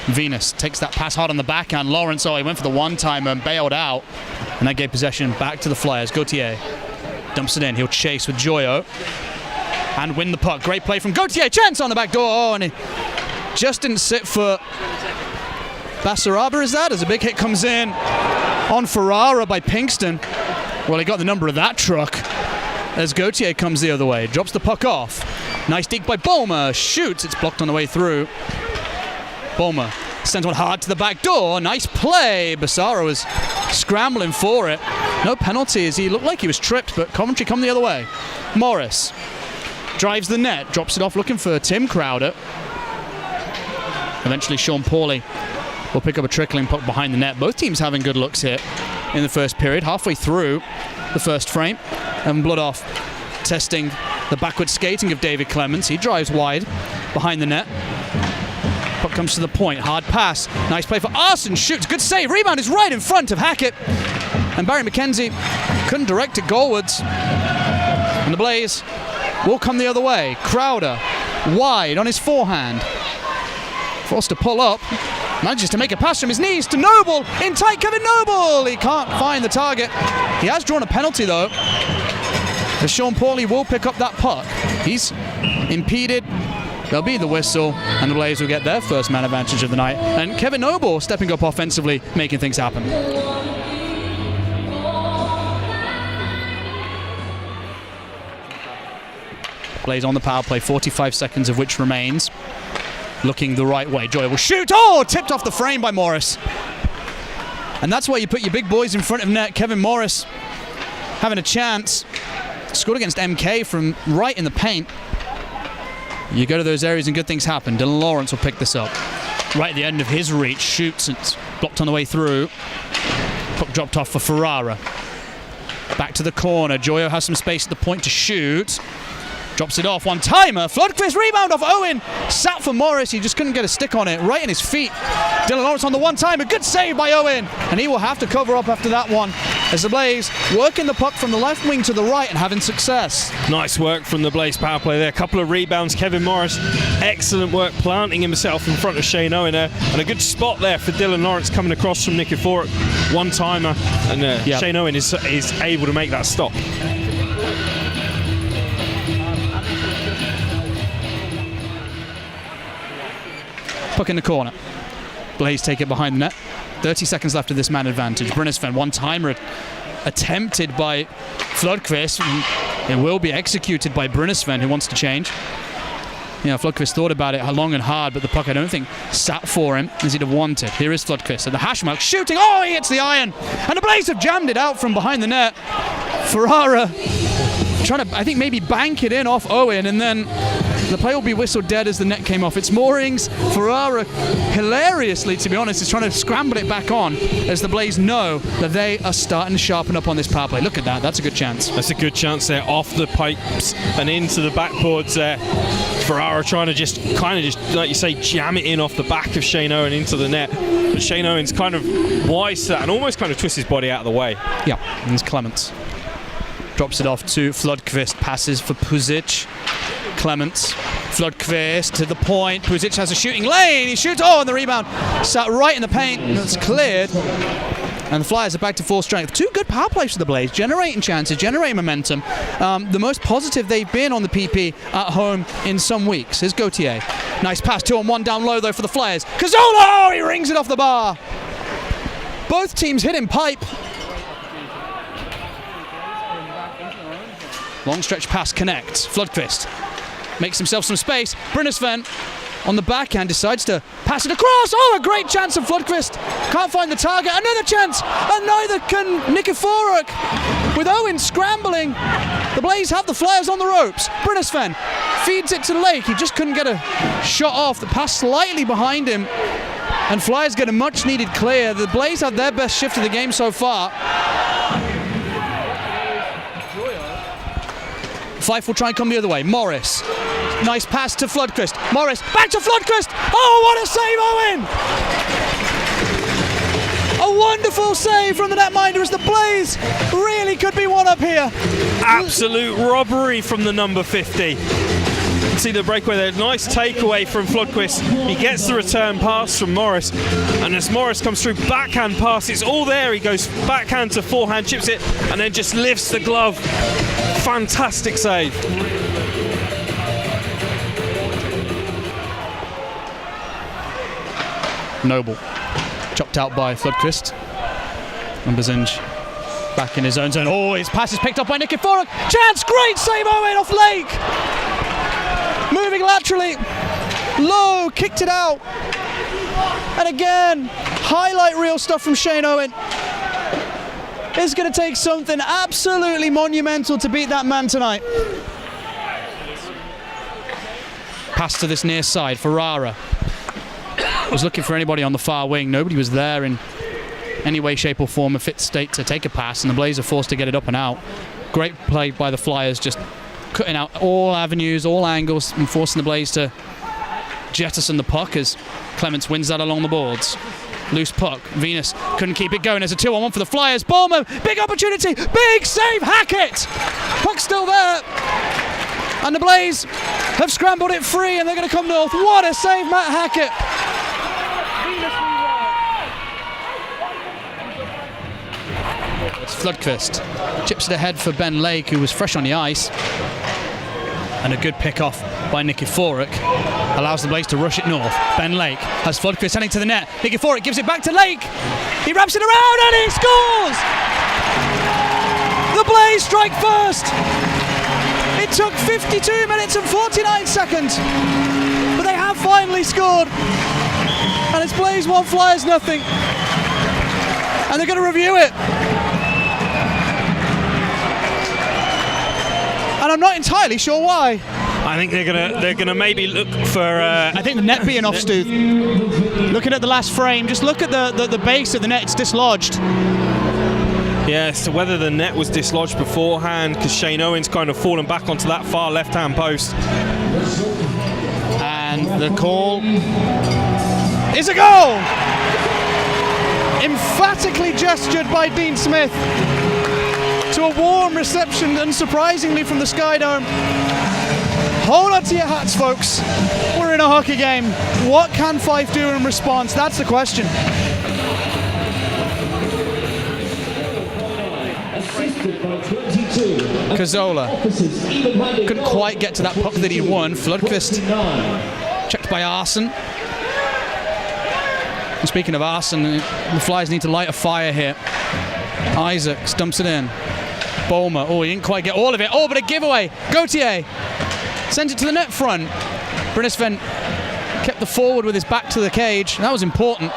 Venus takes that pass hard on the backhand. Lawrence, he went for the one-timer and bailed out. And that gave possession back to the Flyers. Gauthier dumps it in. He'll chase with Joyo and win the puck. Great play from Gauthier. Chance on the back door. And it just didn't sit for Basaraba, is that? As a big hit comes in on Ferrara by Pinkston. Well, he got the number of that truck as Gauthier comes the other way. Drops the puck off. Nice deke by Bulmer. Shoots. It's blocked on the way through. Bulmer sends one hard to the back door. Nice play. Basara was scrambling for it. No penalties. He looked like he was tripped, but Coventry come the other way. Morris drives the net. Drops it off looking for Tim Crowder. Eventually Sean Pawley will pick up a trickling puck behind the net. Both teams having good looks here in the first period. Halfway through the first frame. And Bloodoff testing the backward skating of David Clements. He drives wide behind the net. Puck comes to the point. Hard pass. Nice play for Arson. Shoots. Good save. Rebound is right in front of Hackett. And Barry McKenzie couldn't direct it goalwards. And the Blaze will come the other way. Crowder wide on his forehand. Forced to pull up. Manages to make a pass from his knees to Noble. In tight, Kevin Noble. He can't find the target. He has drawn a penalty though. As Sean Pawley will pick up that puck. He's impeded. There'll be the whistle, and the Blaze will get their first man advantage of the night. And Kevin Noble stepping up offensively, making things happen. Blaze on the power play, 45 seconds of which remains. Looking the right way. Joy will shoot. Oh, tipped off the frame by Morris. And that's why you put your big boys in front of net. Kevin Morris having a chance. Scored against MK from right in the paint. You go to those areas and good things happen. Dylan Lawrence will pick this up. Right at the end of his reach. Shoots. It's blocked on the way through. Puck dropped off for Ferrara. Back to the corner. Joyo has some space at the point to shoot. Drops it off, one-timer. Floodquist rebound off Owen. Sat for Morris. He just couldn't get a stick on it. Right in his feet. Dylan Lawrence on the one-timer. Good save by Owen. And he will have to cover up after that one. As the Blaze working the puck from the left wing to the right and having success. Nice work from the Blaze power play there. A couple of rebounds. Kevin Morris, excellent work planting himself in front of Shane Owen there. And a good spot there for Dylan Lawrence coming across from Nikiforuk. One-timer. And Shane Owen is able to make that stop. Puck in the corner. Blaze take it behind the net. 30 seconds left of this man advantage. Brynäsven, one-timer attempted by Flodquist. It will be executed by Brynäsven, who wants to change. Flodquist thought about it long and hard, but the puck I don't think sat for him as he'd have wanted. Here is Flodquist at the hash mark, shooting. Oh, he hits the iron. And the Blaze have jammed it out from behind the net. Ferrara trying to, I think, maybe bank it in off Owen, and then the play will be whistled dead as the net came off its moorings. Ferrara, hilariously, to be honest, is trying to scramble it back on as the Blaze know that they are starting to sharpen up on this power play. Look at that. That's a good chance. That's a good chance there, off the pipes and into the backboards there. Ferrara trying to just, like you say, jam it in off the back of Shane Owen into the net. But Shane Owen's kind of wise to that and almost kind of twists his body out of the way. Yeah, and it's Clements. Drops it off to Flodquist. Passes for Puzic. Clements, Flodquist to the point. Puzic has a shooting lane. He shoots. Oh, and the rebound sat right in the paint. It's cleared. And the Flyers are back to full strength. Two good power plays for the Blaze, generating chances, generating momentum. The most positive they've been on the PP at home in some weeks. Here's Gauthier. Nice pass, 2-on-1 down low though for the Flyers. Cazzola, he rings it off the bar. Both teams hitting pipe. Long stretch pass connects. Flodquist makes himself some space. Brynäsven on the backhand decides to pass it across. Oh, a great chance of Flodquist. Can't find the target. Another chance. And neither can Nikiforuk. With Owen scrambling, the Blaze have the Flyers on the ropes. Brynäsven feeds it to the lake. He just couldn't get a shot off. The pass slightly behind him. And Flyers get a much needed clear. The Blaze have their best shift of the game so far. Fife will try and come the other way. Morris. Nice pass to Flodquist. Morris. Back to Flodquist. Oh, what a save, Owen! A wonderful save from the netminder as the Blaze really could be one up here. Absolute robbery from the number 50. See the breakaway there. Nice takeaway from Flodquist. He gets the return pass from Morris. And as Morris comes through, backhand pass. It's all there. He goes backhand to forehand, chips it, and then just lifts the glove. Fantastic save. Noble. Chopped out by Flodquist. And Bazinj back in his own zone. Oh, his pass is picked up by Nikiforuk. Chance, great save, Owen off Lake. Moving laterally. Low, kicked it out. And again, highlight reel stuff from Shane Owen. It's going to take something absolutely monumental to beat that man tonight. Pass to this near side, Ferrara. Was looking for anybody on the far wing. Nobody was there in any way, shape or form a fit state to take a pass, and the Blaze are forced to get it up and out. Great play by the Flyers, just cutting out all avenues, all angles, and forcing the Blaze to jettison the puck as Clements wins that along the boards. Loose puck, Venus couldn't keep it going. There's a 2-on-1 for the Flyers. Bulmer, big opportunity, big save, Hackett! Puck's still there. And the Blaze have scrambled it free, and they're going to come north. What a save, Matt Hackett! It's Flodquist. Chips it ahead for Ben Lake, who was fresh on the ice. And a good pick off by Nikiforuk. Allows the Blaze to rush it north. Ben Lake has Flodquist heading to the net. Nikiforuk gives it back to Lake. He wraps it around and he scores! The Blaze strike first. It took 52 minutes and 49 seconds. But they have finally scored. And it's Blaze 1, Flyers nothing. And they're going to review it. And I'm not entirely sure why. I think they're gonna maybe look for. I think the net being off, Stu. Looking at the last frame, just look at the base of the net. It's dislodged. Yeah, so whether the net was dislodged beforehand, because Shane Owen's kind of fallen back onto that far left-hand post. And the call is a goal. Emphatically gestured by Dean Smith to a warm reception, unsurprisingly, from the Sky Dome. Hold on to your hats, folks. We're in a hockey game. What can Fife do in response? That's the question. Cazzola couldn't quite get to that puck that he won. Flodquist checked by Arson. And speaking of Arson, the Flyers need to light a fire here. Isaac stumps it in. Bulmer, oh, he didn't quite get all of it. Oh, but a giveaway. Gauthier sends it to the net front. Brinisven kept the forward with his back to the cage. That was important.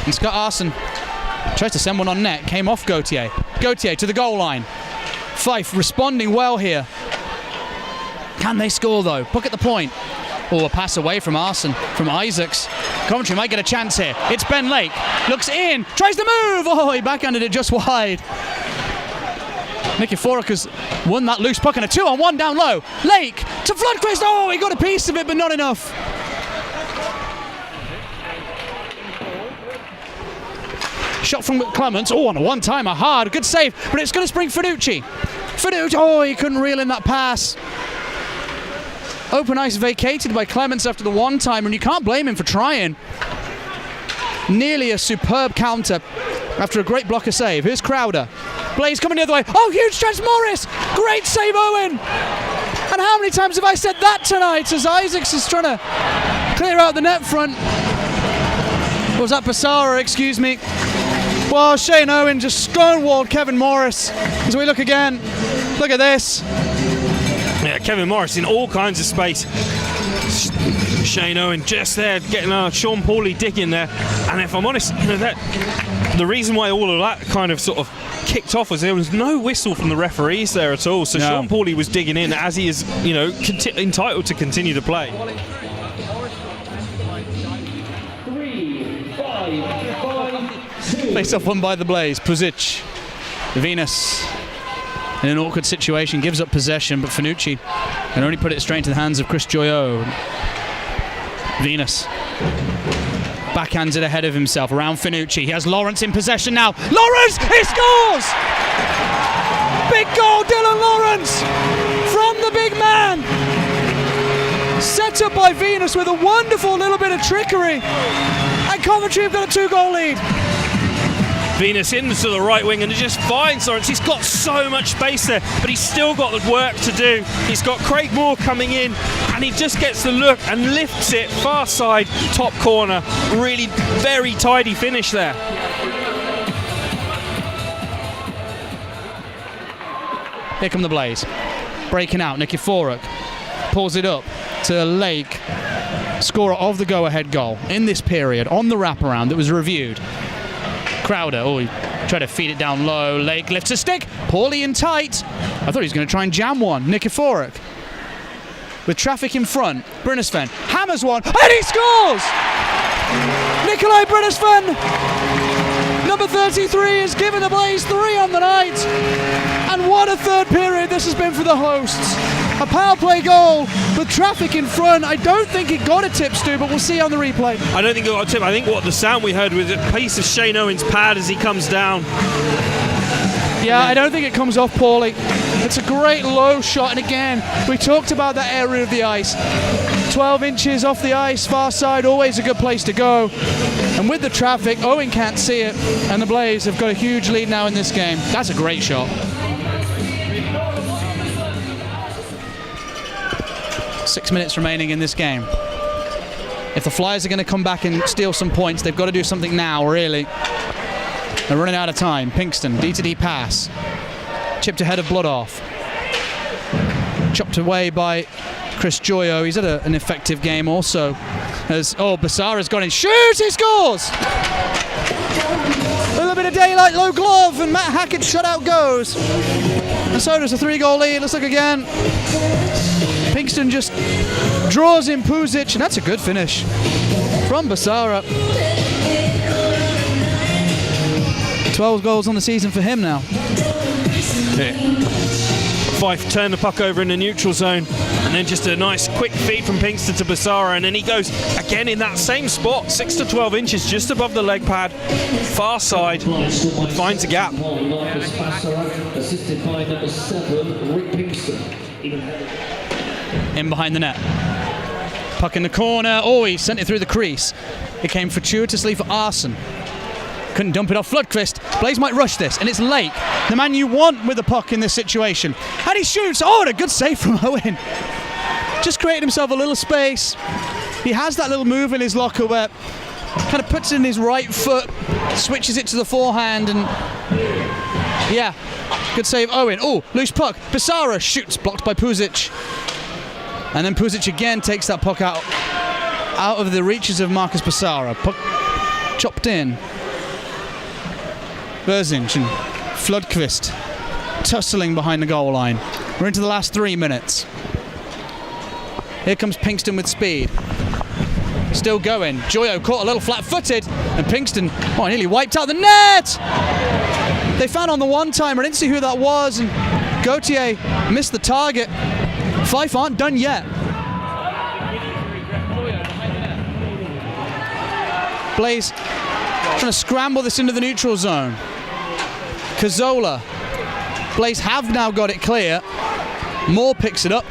And Scott Arson tries to send one on net. Came off Gauthier. Gauthier to the goal line. Fife responding well here. Can they score though? Puck at the point. Oh, a pass away from Arson, from Isaacs. Coventry might get a chance here. It's Ben Lake. Looks in. Tries to move. Oh, he backhanded it just wide. Nikiforuk has won that loose puck and a 2-on-1 down low. Lake to Flodquist. Oh, he got a piece of it, but not enough. Shot from Clements. Oh, on a one-timer, hard. Good save, but it's going to spring Finucci. Finucci, oh, he couldn't reel in that pass. Open ice vacated by Clements after the one-timer, and you can't blame him for trying. Nearly a superb counter after a great blocker save. Here's Crowder. Blaze coming the other way. Oh, huge chance, Morris. Great save, Owen. And how many times have I said that tonight as Isaacs is trying to clear out the net front? Or was that Passara, excuse me. Well, Shane Owen just stonewalled Kevin Morris. As we look again, look at this. Yeah, Kevin Morris in all kinds of space. Shane Owen just there getting Sean Pauly digging there. And if I'm honest, the reason why all of that kind of sort of kicked off was there was no whistle from the referees there at all. So no. Sean Pauly was digging in as he is, entitled to continue to play. 3-5-5-2. Face off won by the Blaze. Puzic. Venus in an awkward situation gives up possession, but Finucci can only put it straight into the hands of Chris Joyaux. Venus backhands it ahead of himself around Finucci. He has Lawrence in possession now. Lawrence, he scores! Big goal, Dylan Lawrence from the big man. picked up by Venus with a wonderful little bit of trickery. And Coventry have got a 2-goal lead. Venus into the right wing and just finds Lawrence. He's got so much space there, but he's still got the work to do. He's got Craig Moore coming in, and he just gets the look and lifts it far side, top corner. Really very tidy finish there. Here come the Blaze. Breaking out, Nikiforuk pulls it up to Lake, scorer of the go-ahead goal in this period on the wraparound that was reviewed. Crowder, he tried to feed it down low. Lake lifts a stick, poorly and tight. I thought he was going to try and jam one. Nikiforuk with traffic in front. Brynäsven hammers one, and he scores! Nikolai Brynäsven, number 33, has given the Blaze 3 on the night. And what a third period this has been for the hosts. A power play goal with traffic in front. I don't think it got a tip, Stu, but we'll see on the replay. I don't think it got a tip. I think what the sound we heard was a piece of Shane Owen's pad as he comes down. Yeah, I don't think it comes off poorly. It's a great low shot, and again, we talked about that area of the ice. 12 inches off the ice, far side, always a good place to go. And with the traffic, Owen can't see it, and the Blaze have got a huge lead now in this game. That's a great shot. 6 minutes remaining in this game. If the Flyers are going to come back and steal some points, they've got to do something now, really. They're running out of time. Pinkston, D-to-D pass. Chipped ahead of Bloodoff. Chopped away by Chris Joyo. He's had an effective game also. As Basara's got in. Shoots! He scores! A little bit of daylight, low glove, and Matt Hackett's shutout goes. And so does a 3-goal lead. Let's look again. Pinkston just draws in Puzic, and that's a good finish from Basara. 12 goals on the season for him now. Yeah. Fife turned the puck over in the neutral zone, and then just a nice quick feed from Pinkston to Basara, and then he goes again in that same spot, 6 to 12 inches just above the leg pad, far side, and finds a gap. Assisted by number 7, Rick Pinkston. In behind the net. Puck in the corner. He sent it through the crease. It came fortuitously for Arson. Couldn't dump it off Floodquist. Blaze might rush this, and it's Lake, the man you want with the puck in this situation. And he shoots. And a good save from Owen. Just created himself a little space. He has that little move in his locker where kind of puts it in his right foot, switches it to the forehand, and yeah, good save Owen. Loose puck. Basara shoots, blocked by Puzic. And then Puzic again takes that puck out of the reaches of Marcus Basara. Puck chopped in. Berzinch and Floodquist tussling behind the goal line. We're into the last 3 minutes. Here comes Pinkston with speed. Still going. Joyo caught a little flat-footed, and Pinkston nearly wiped out the net. They found on the one-timer. I didn't see who that was, and Gauthier missed the target. Fife aren't done yet. Blaze trying to scramble this into the neutral zone. Cazzola. Blaze have now got it clear. Moore picks it up.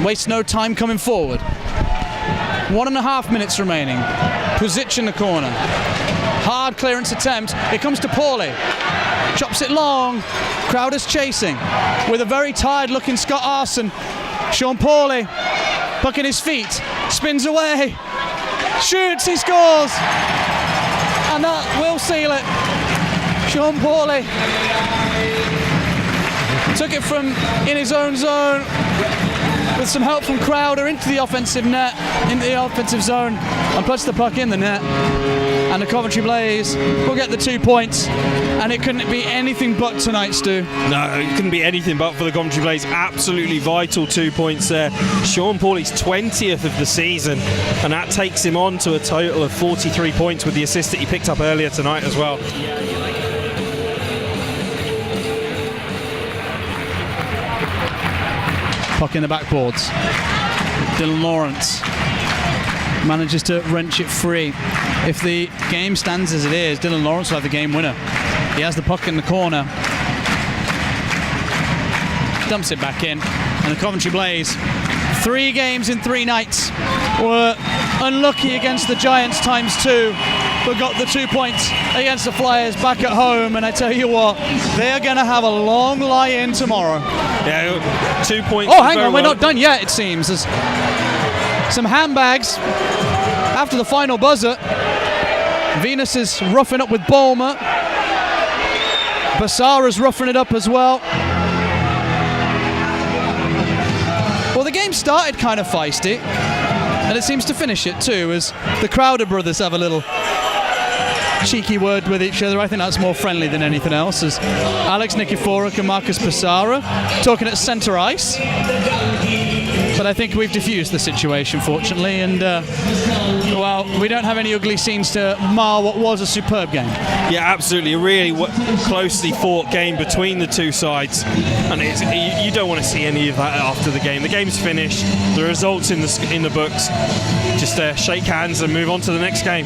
Wastes no time coming forward. 1.5 minutes remaining. Puzic in the corner. Hard clearance attempt. It comes to Pauly. Chops it long. Crowder's chasing with a very tired looking Scott Arson. Sean Pauly, puck in his feet, spins away, shoots, he scores, and that will seal it. Sean Pauly took it from in his own zone with some help from Crowder into the offensive net, into the offensive zone, and puts the puck in the net. And the Coventry Blaze will get the 2 points, and it couldn't be anything but tonight, Stu. No, it couldn't be anything but for the Coventry Blaze. Absolutely vital 2 points there. Sean Pauly's 20th of the season, and that takes him on to a total of 43 points with the assist that he picked up earlier tonight as well. Puck in the backboards. Dylan Lawrence manages to wrench it free. If the game stands as it is, Dylan Lawrence will have the game winner. He has the puck in the corner. Dumps it back in. And the Coventry Blaze 3 games in 3 nights. Were unlucky against the Giants ×2, but got the 2 points against the Flyers back at home. And I tell you what, they are going to have a long lie-in tomorrow. Yeah, 2 points. Oh, hang on, we're not done yet, it seems. There's some handbags after the final buzzer. Venus is roughing up with Bulmer. Basara's roughing it up as well. Well, the game started kind of feisty, and it seems to finish it too, as the Crowder brothers have a little cheeky word with each other. I think that's more friendly than anything else, as Alex Nikiforuk and Marcus Basara talking at centre ice. But I think we've diffused the situation, fortunately, and well, we don't have any ugly scenes to mar what was a superb game. Yeah, absolutely. A really closely fought game between the two sides, and you don't want to see any of that after the game. The game's finished, the results in the books. Just shake hands and move on to the next game.